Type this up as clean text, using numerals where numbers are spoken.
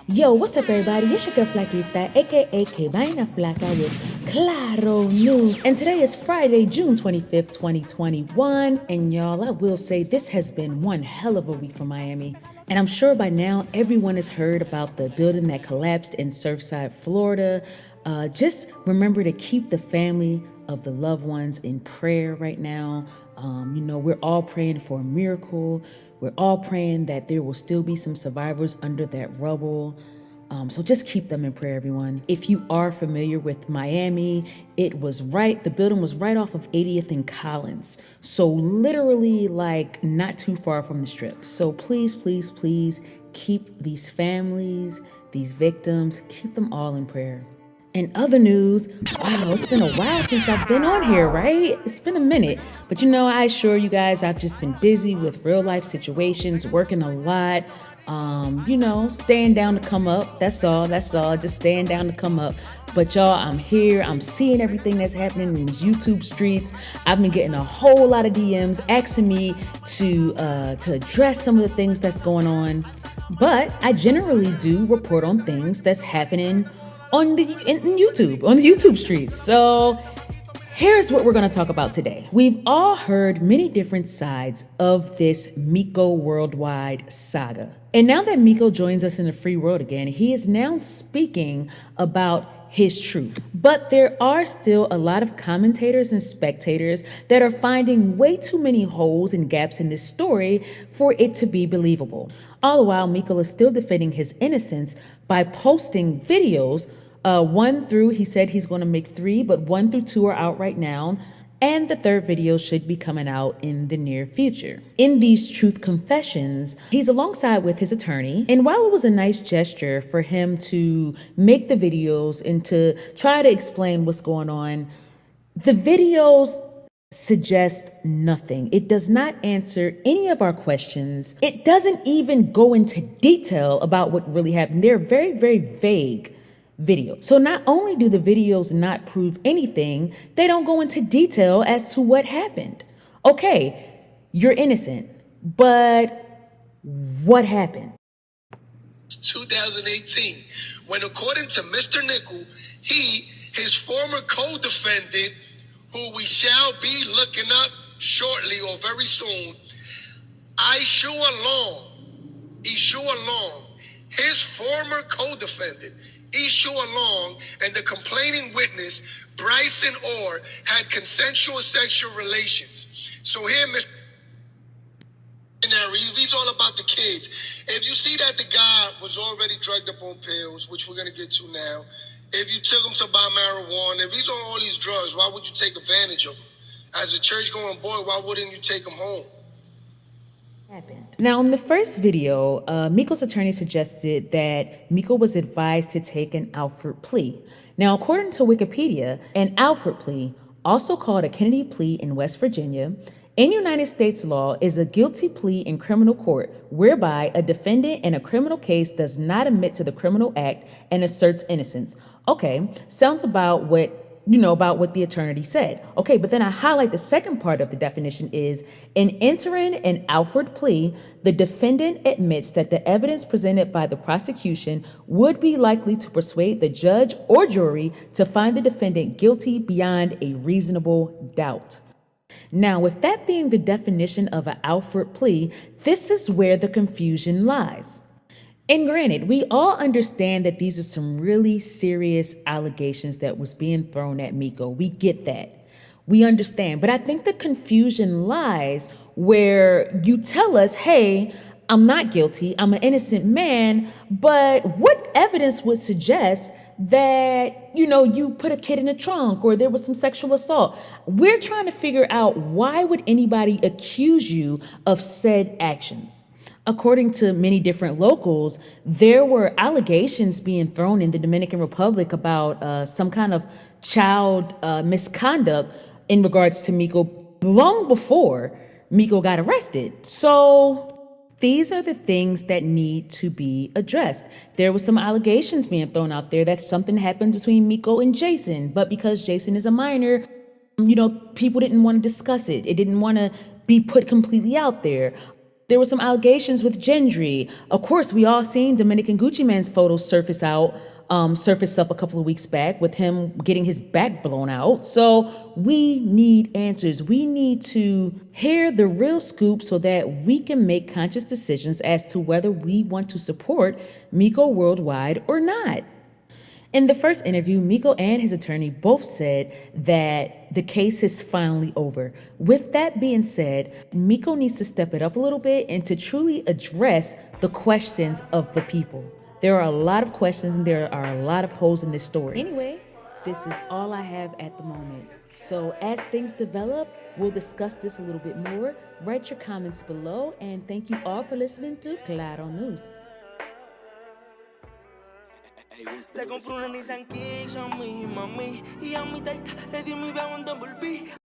Yo, what's up, everybody? It's your girl Flaquita, aka Vaina Flaca with Claro News. And today is Friday, June 25th, 2021. And y'all, I will say this has been one hell of a week for Miami. And I'm sure by now everyone has heard about the building that collapsed in Surfside, Florida. Just remember to keep the family of the loved ones in prayer right now. We're all praying for a miracle. We're all praying that there will still be some survivors under that rubble. So just keep them in prayer, everyone. If you are familiar with Miami, the building was right off of 80th and Collins. So literally like not too far from the strip. So please, please, please keep these families, these victims, keep them all in prayer. In other news, wow, it's been a while since I've been on here, right? It's been a minute. But I assure you guys, I've just been busy with real life situations, working a lot, staying down to come up. That's all, just staying down to come up. But y'all, I'm here. I'm seeing everything that's happening in these YouTube streets. I've been getting a whole lot of DMs asking me to address some of the things that's going on. But I generally do report on things that's happening on the YouTube streets. So here's what we're going to talk about today. We've all heard many different sides of this Miko Worldwide saga. And now that Miko joins us in the free world again, he is now speaking about his truth. But there are still a lot of commentators and spectators that are finding way too many holes and gaps in this story for it to be believable. All the while, Miko is still defending his innocence by posting videos. He said he's going to make 3, but 1 through 2 are out right now. And the 3rd video should be coming out in the near future. In these truth confessions, he's alongside with his attorney. And while it was a nice gesture for him to make the videos and to try to explain what's going on, the videos suggest nothing. It does not answer any of our questions. It doesn't even go into detail about what really happened. They're very, very vague video. So not only do the videos not prove anything, they don't go into detail as to what happened. Okay, you're innocent, but what happened? 2018, when according to Mr. Nickel, his former co-defendant, who we shall be looking up shortly or very soon, Ishu Long, his former co-defendant, Ishu Long, and the complaining witness, Bryson Orr, had consensual sexual relations. So here, Mr. He's all about the kids. If you see that the guy was already drugged up on pills, which we're going to get to now, if you took him to buy marijuana, if he's on all these drugs, why would you take advantage of him? As a church-going boy, why wouldn't you take him home? Now, in the first video, Miko's attorney suggested that Miko was advised to take an Alford plea. Now, according to Wikipedia, an Alford plea, also called a Kennedy plea in West Virginia, in United States law is a guilty plea in criminal court whereby a defendant in a criminal case does not admit to the criminal act and asserts innocence. Okay, sounds about what the attorney said. Okay, but then I highlight the second part of the definition is, in entering an Alford plea, the defendant admits that the evidence presented by the prosecution would be likely to persuade the judge or jury to find the defendant guilty beyond a reasonable doubt. Now, with that being the definition of an Alford plea, this is where the confusion lies. And granted, we all understand that these are some really serious allegations that was being thrown at Miko. We get that. We understand. But I think the confusion lies where you tell us, hey, I'm not guilty, I'm an innocent man, but what evidence would suggest that, you put a kid in a trunk or there was some sexual assault? We're trying to figure out, why would anybody accuse you of said actions? According to many different locals, there were allegations being thrown in the Dominican Republic about some kind of child misconduct in regards to Miko long before Miko got arrested. So these are the things that need to be addressed. There were some allegations being thrown out there that something happened between Miko and Jason, but because Jason is a minor, people didn't want to discuss it. It didn't want to be put completely out there. There were some allegations with Gendry. Of course, we all seen Dominican Gucci Mane's photos surface up a couple of weeks back with him getting his back blown out. So we need answers. We need to hear the real scoop so that we can make conscious decisions as to whether we want to support Miko Worldwide or not. In the first interview, Miko and his attorney both said that the case is finally over. With that being said, Miko needs to step it up a little bit and to truly address the questions of the people. There are a lot of questions and there are a lot of holes in this story. Anyway, this is all I have at the moment. So as things develop, we'll discuss this a little bit more. Write your comments below, and thank you all for listening to Claro News. Se compró una Nissan Kicks a mi mami y a mi taita le di mi bebé en Bumblebee.